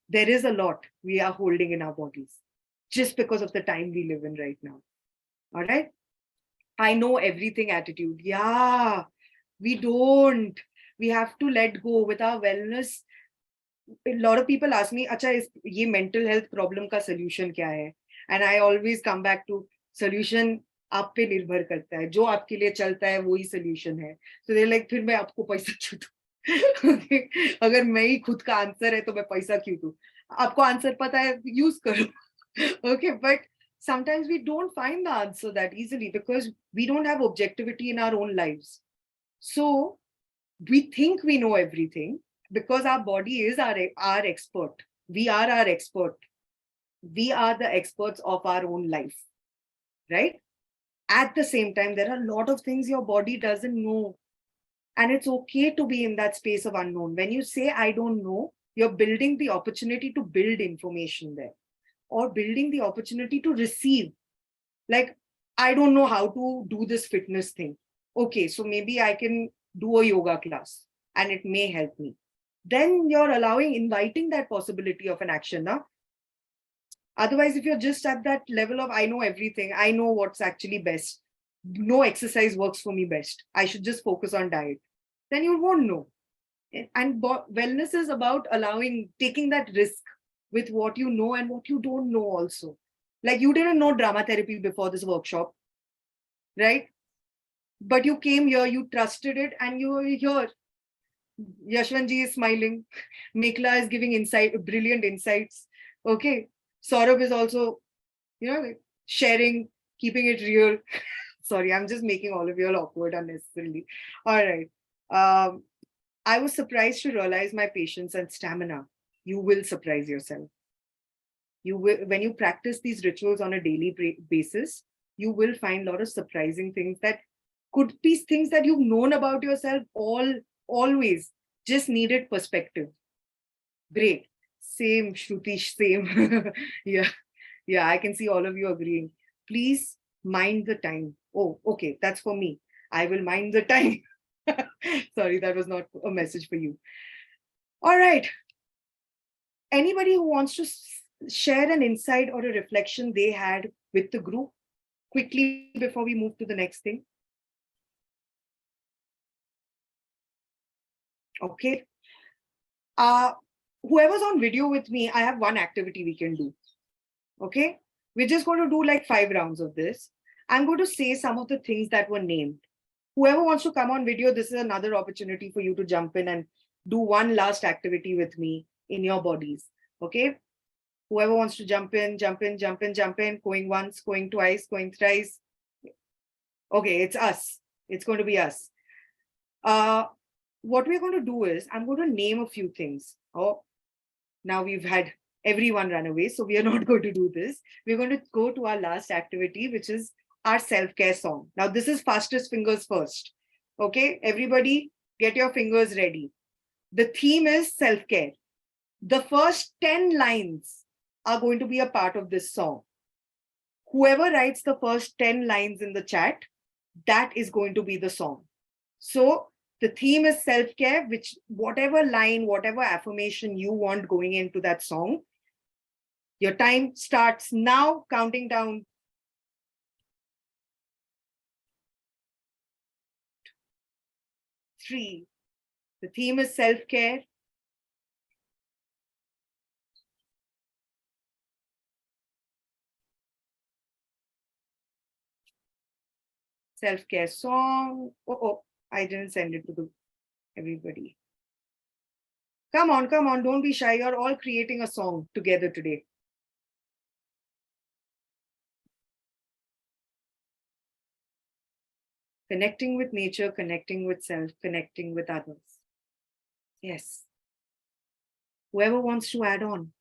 there is a lot we are holding in our bodies just because of the time we live in right now. All right. I know everything attitude. Yeah, we don't. We have to let go with our wellness. A lot of people ask me, "Acha, ye mental health problem ka solution kya hai?" And I always come back to solution आप पे निर्भर करता है, जो आपके लिए चलता है वही solution है. So they're like, फिर मैं आपको पैसा क्यों दूं? अगर मैं ही खुद का आंसर है तो मैं पैसा क्यों दूं? आपको आंसर पता है, यूज करो. Okay, but sometimes we don't find the answer that easily because we don't have objectivity in our own lives. So we think we know everything because our body is our expert. We are our expert. We are the experts of our own life, right? At the same time, there are a lot of things your body doesn't know. And it's okay to be in that space of unknown. When you say, I don't know, you're building the opportunity to build information there, or building the opportunity to receive. Like, I don't know how to do this fitness thing. Okay, so maybe I can do a yoga class and it may help me. Then you're inviting that possibility of an action. Now, otherwise, if you're just at that level of, I know everything, I know what's actually best, no exercise works for me best, I should just focus on diet, then you won't know. And wellness is about taking that risk with what you know and what you don't know also. Like, you didn't know drama therapy before this workshop, right? But you came here, you trusted it, and you are here. Yashwanji is smiling. Mekla is giving brilliant insights. Okay. Saurabh is also, sharing, keeping it real. Sorry, I'm just making all of you all awkward unnecessarily. All right. I was surprised to realize my patience and stamina. You will surprise yourself. You will, when you practice these rituals on a daily basis, you will find a lot of surprising things that could be things that you've known about yourself always, just needed perspective. Great. Same, Shruti, same. Yeah, I can see all of you agreeing. Please mind the time. Oh, okay, that's for me. I will mind the time. Sorry, that was not a message for you. All right. Anybody who wants to share an insight or a reflection they had with the group quickly before we move to the next thing? Okay. Whoever's on video with me, I have one activity we can do. Okay. We're just going to do like 5 rounds of this. I'm going to say some of the things that were named. Whoever wants to come on video, this is another opportunity for you to jump in and do one last activity with me in your bodies. Okay. Whoever wants to jump in, going once, going twice, going thrice. Okay, it's us. It's going to be us. What we're going to do is, I'm going to name a few things. Oh, now we've had everyone run away, so we are not going to do this. We're going to go to our last activity, which is our self-care song. Now, this is fastest fingers first. Okay, everybody get your fingers ready. The theme is self-care. The first 10 lines are going to be a part of this song. Whoever writes the first 10 lines in the chat, that is going to be the song. So the theme is self-care, which whatever line, whatever affirmation you want going into that song, your time starts now, counting down. 3. The theme is self-care. Self-care song. Oh, I didn't send it to everybody. Come on, don't be shy. You're all creating a song together today. Connecting with nature, connecting with self, connecting with others. Yes. Whoever wants to add on.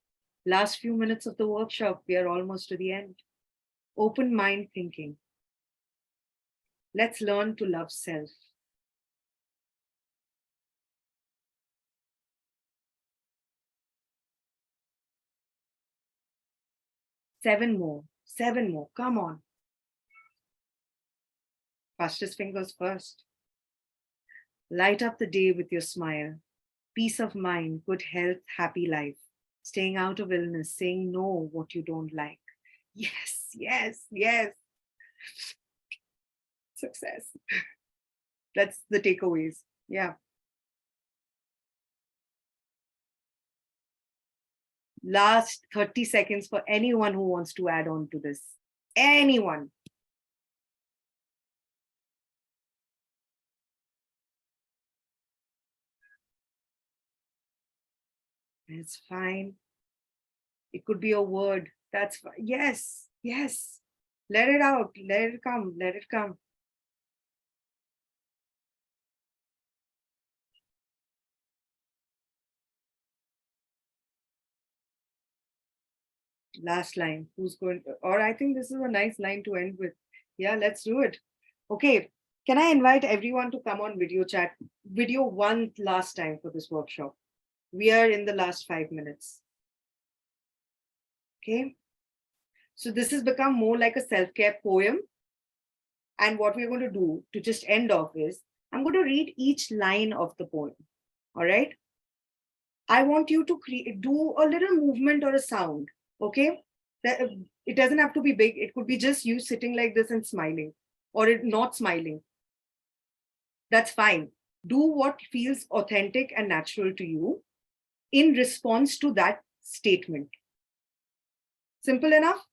Last few minutes of the workshop, we are almost to the end. Open mind thinking. Let's learn to love self. Seven more, come on. Fastest fingers first. Light up the day with your smile. Peace of mind, good health, happy life. Staying out of illness, saying no what you don't like. Yes, yes, yes. Success. That's the takeaways. Yeah. Last 30 seconds for anyone who wants to add on to this. Anyone. It's fine. It could be a word. That's fine. Yes, yes. Let it out. Let it come. Let it come. Last line. Who's going to, or I think this is a nice line to end with. Yeah, let's do it. Okay. Can I invite everyone to come on video chat? Video one last time for this workshop. We are in the last 5 minutes. Okay. So this has become more like a self-care poem. And what we're going to do to just end off is, I'm going to read each line of the poem. All right. I want you to do a little movement or a sound. Okay. It doesn't have to be big. It could be just you sitting like this and smiling, or not smiling. That's fine. Do what feels authentic and natural to you in response to that statement. Simple enough.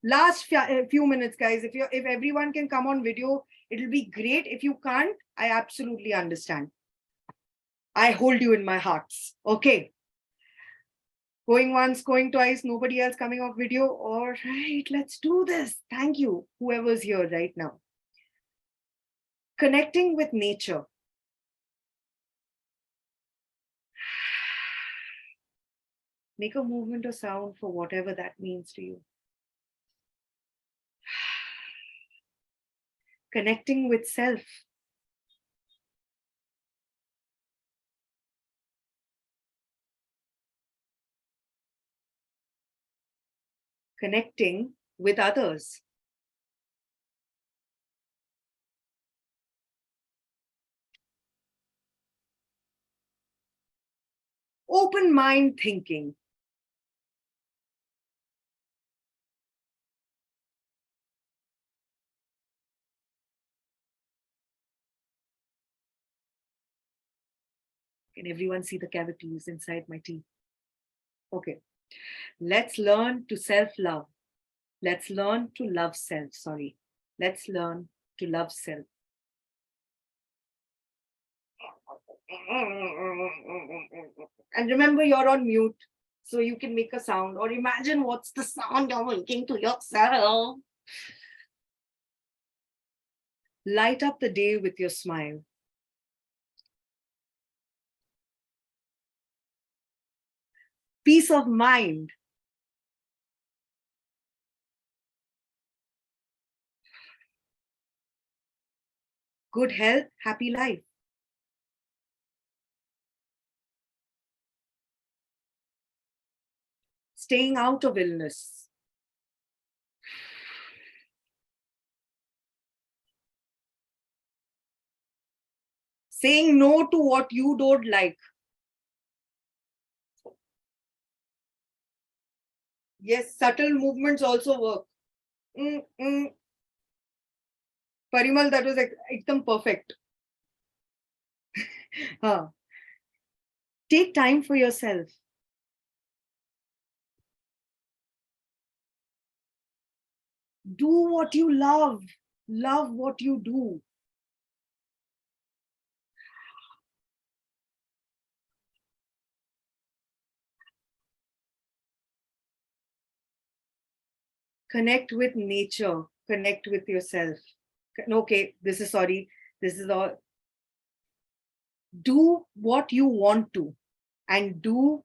Last few minutes, guys. If everyone can come on video, it'll be great. If you can't, I absolutely understand. I hold you in my hearts. Okay. Going once, going twice, nobody else coming off video. All right, let's do this. Thank you, whoever's here right now. Connecting with nature. Make a movement or sound for whatever that means to you. Connecting with self. Connecting with others. Open mind thinking. Can everyone see the cavities inside my teeth? Okay. Let's learn to self-love. Let's learn to love self. Sorry. Let's learn to love self. And remember, you're on mute, so you can make a sound, or imagine what's the sound you're making to yourself. Light up the day with your smile. Peace of mind. Good health, happy life. staying out of illness. Saying no to what you don't like. Yes, subtle movements also work. Parimal, that was ekdam perfect. Take time for yourself. Do what you love. Love what you do. Connect with nature. Connect with yourself. Okay, this is all. Do what you want to, and do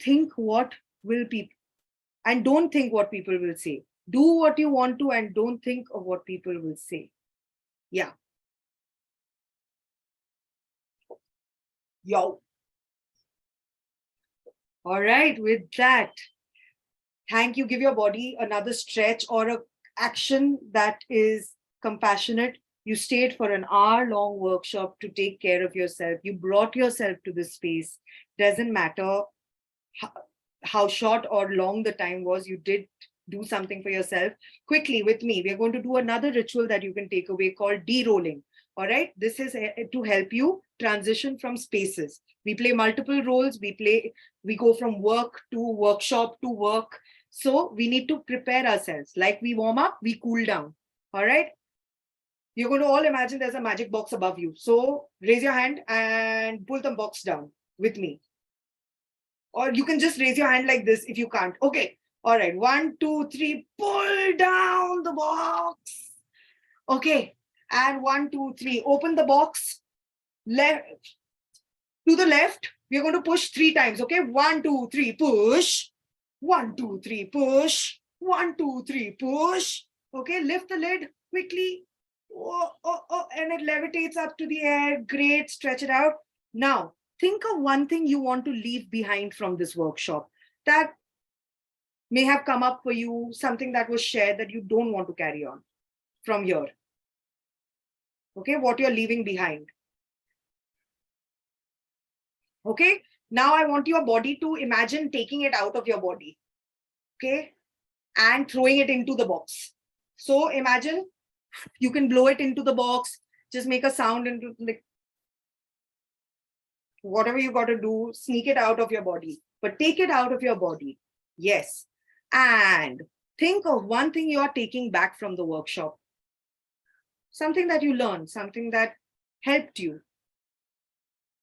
think what will people, and don't think what people will say. Do what you want to and don't think of what people will say. Yeah. Yo. All right, with that, thank you. Give your body another stretch or a action that is compassionate. You stayed for an hour-long workshop to take care of yourself. You brought yourself to this space. Doesn't matter how short or long the time was, you did do something for yourself. Quickly with me, we're going to do another ritual that you can take away called de-rolling. All right, this is to help you transition from spaces. We play multiple roles. We go from work to workshop to work. So we need to prepare ourselves. Like we warm up, we cool down. All right. You're going to all imagine there's a magic box above you. So raise your hand and pull the box down with me. Or you can just raise your hand like this if you can't. Okay. All right. 1, 2, 3. Pull down the box. Okay. And 1, 2, 3. Open the box. Left to the left. We're going to push 3 times. Okay. 1, 2, 3. Push. 1, 2, 3. Push. 1, 2, 3. Push. Okay. Lift the lid quickly. And it levitates up to the air. Great. Stretch it out. Now, think of one thing you want to leave behind from this workshop that may have come up for you, something that was shared that you don't want to carry on from here. Okay, what you're leaving behind. Okay, now I want your body to imagine taking it out of your body. Okay, and throwing it into the box. So imagine you can blow it into the box, just make a sound into like whatever you got to do, sneak it out of your body, but take it out of your body. Yes. And think of one thing you are taking back from the workshop. Something that you learned, something that helped you,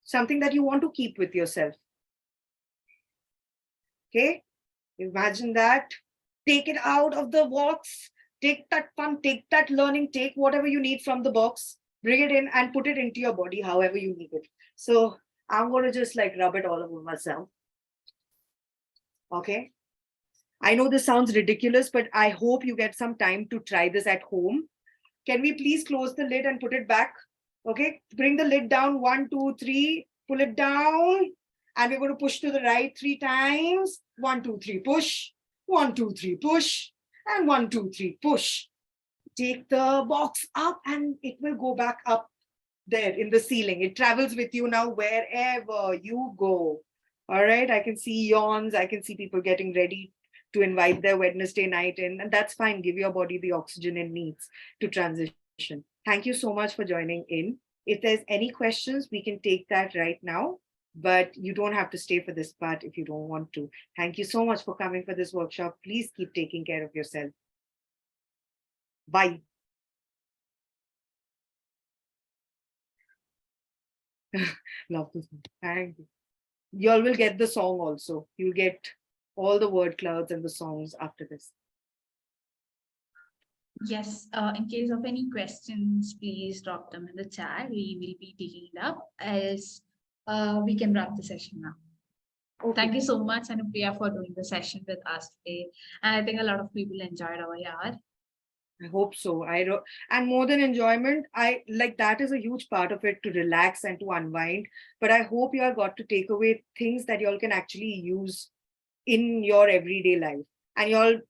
something that you want to keep with yourself. Okay. Imagine that. Take it out of the box. Take that fun, take that learning, take whatever you need from the box, bring it in and put it into your body however you need it. So I'm going to just like rub it all over myself. Okay. I know this sounds ridiculous, but I hope you get some time to try this at home. Can we please close the lid and put it back? Okay. Bring the lid down. 1, 2, 3. Pull it down. And we're going to push to the right 3 times. 1, 2, 3. Push. 1, 2, 3. Push. And 1, 2, 3. Push. Take the box up and it will go back up there in the ceiling. It travels with you now wherever you go. All right. I can see yawns. I can see people getting ready to invite their Wednesday night in. And that's fine. Give your body the oxygen it needs to transition. Thank you so much for joining in. If there's any questions, we can take that right now. But you don't have to stay for this part if you don't want to. Thank you so much for coming for this workshop. Please keep taking care of yourself. Bye. Love this. Thank you. You all will get the song also. You'll get all the word clouds and the songs after this. Yes, in case of any questions, please drop them in the chat. We will be taking it up, else we can wrap the session now. Okay. Thank you so much, Anupriya, for doing the session with us today. And I think a lot of people enjoyed our yard. I hope so. And more than enjoyment, I like that is a huge part of it, to relax and to unwind. But I hope you all got to take away things that you all can actually use in your everyday life. And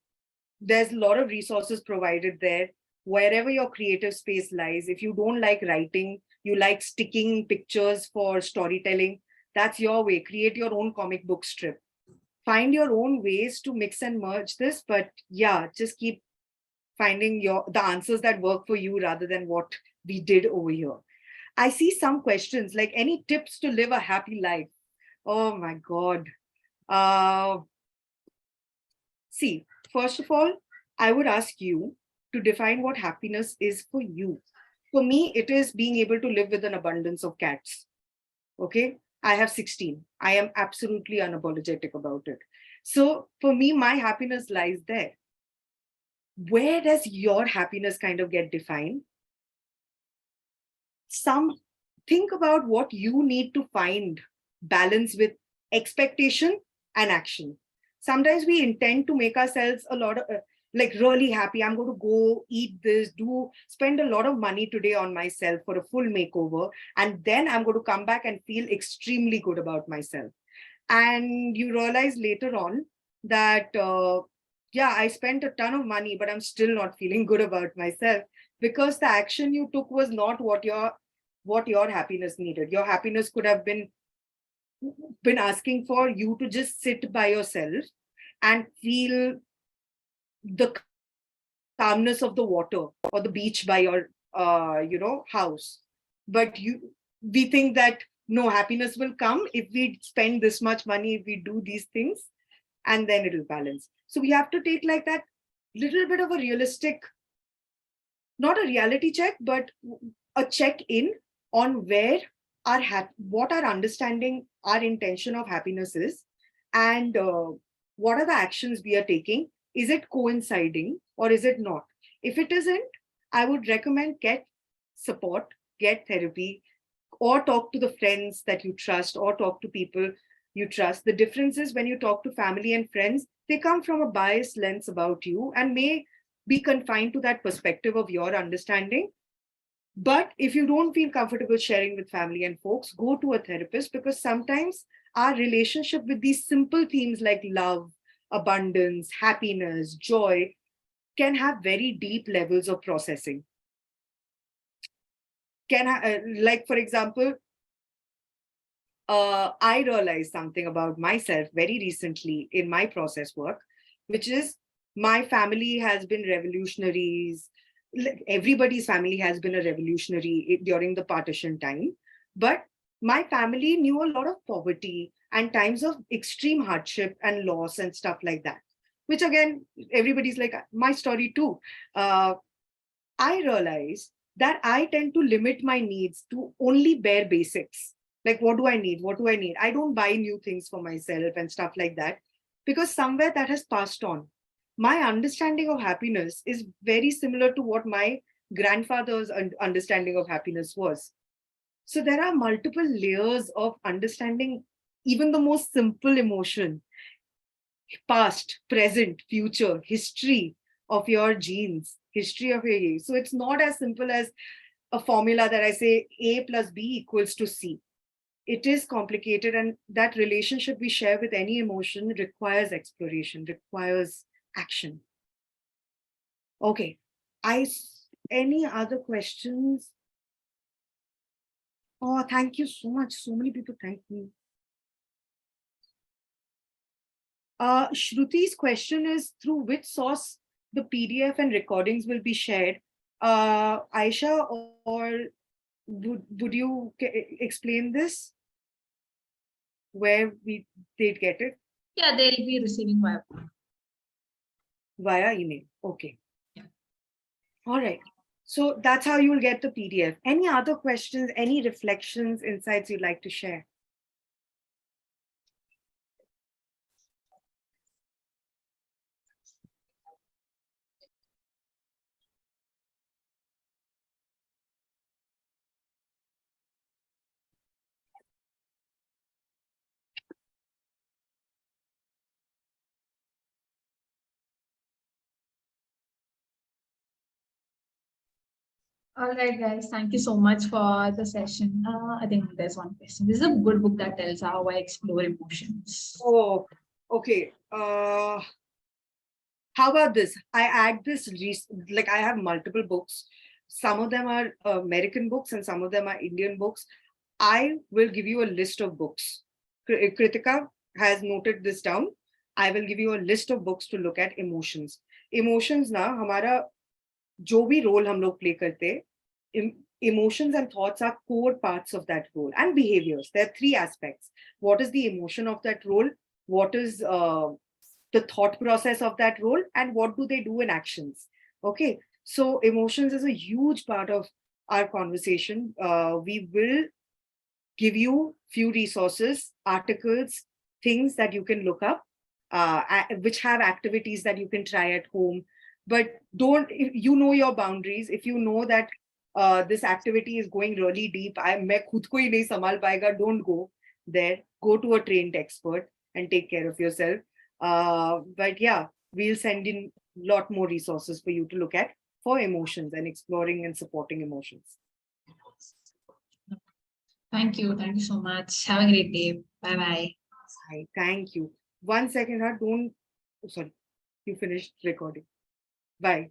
there's a lot of resources provided there. Wherever your creative space lies, if you don't like writing, you like sticking pictures for storytelling, that's your way. Create your own comic book strip. Find your own ways to mix and merge this, but yeah, just keep finding the answers that work for you rather than what we did over here. I see some questions like any tips to live a happy life. Oh my God. Uh, See, first of all, I would ask you to define what happiness is for you. For me, it is being able to live with an abundance of cats. Okay. I have 16. I am absolutely unapologetic about it. So for me, my happiness lies there. Where does your happiness kind of get defined? Think about what you need to find balance with expectation and action. Sometimes we intend to make ourselves a lot of like really happy. I'm going to go eat this, spend a lot of money today on myself for a full makeover. And then I'm going to come back and feel extremely good about myself. And you realize later on that, yeah, I spent a ton of money, but I'm still not feeling good about myself because the action you took was not what your happiness needed. Your happiness could have been asking for you to just sit by yourself and feel the calmness of the water or the beach by your house. But we think that no, happiness will come if we spend this much money, if we do these things, and then it'll balance. So we have to take like that little bit of a realistic, not a reality check, but a check in on where what our understanding, our intention of happiness is, and what are the actions we are taking. Is it coinciding or is it not? If it isn't, I would recommend get support, get therapy, or talk to the friends that you trust, or talk to people you trust. The difference is when you talk to family and friends, they come from a biased lens about you and may be confined to that perspective of your understanding. But if you don't feel comfortable sharing with family and folks, go to a therapist, because sometimes our relationship with these simple themes like love, abundance, happiness, joy can have very deep levels of processing. Like, for example, I realized something about myself very recently in my process work, which is my family has been revolutionaries. Everybody's family has been a revolutionary during the partition time. But my family knew a lot of poverty and times of extreme hardship and loss and stuff like that, which again, everybody's like, my story too. I realized that I tend to limit my needs to only bare basics. Like, what do I need? What do I need? I don't buy new things for myself and stuff like that, because somewhere that has passed on. My understanding of happiness is very similar to what my grandfather's understanding of happiness was. So there are multiple layers of understanding even the most simple emotion: past, present, future, history of your genes, history of your age. So it's not as simple as a formula that I say A plus B equals to C. It is complicated, and that relationship we share with any emotion requires exploration, requires action. Okay. Any other questions? Oh, thank you so much. So many people thank me. Shruti's question is, through which source the PDF and recordings will be shared? Aisha, or would you explain this? Where they'd get it? Yeah, they'll be receiving via email. Okay. Yeah. All right. So that's how you'll get the PDF. Any other questions, any reflections, insights you'd like to share? All right, guys. Thank you so much for the session. I think there's one question. This is a good book that tells how I explore emotions. Oh, Okay. How about this? I add this, like I have multiple books. Some of them are American books and some of them are Indian books. I will give you a list of books. Kritika has noted this down. I will give you a list of books to look at emotions. Emotions na हमारा जो भी role हम लोग play करते हैं, emotions and thoughts are core parts of that role, and behaviors. There are three aspects. What is the emotion of that role? What is the thought process of that role, and what do they do in actions? Okay, so emotions is a huge part of our conversation. We will give you few resources, articles, things that you can look up, which have activities that you can try at home. But don't, if you know your boundaries, if you know that this activity is going really deep, मैं खुद को ही नहीं संभाल पाएगा, don't go there. Go to a trained expert and take care of yourself. But yeah, we'll send in a lot more resources for you to look at for emotions and exploring and supporting emotions. Thank you. Thank you so much. Have a great day. Bye bye. Hi, thank you. 1 second, don't, sorry, you finished recording. Bye.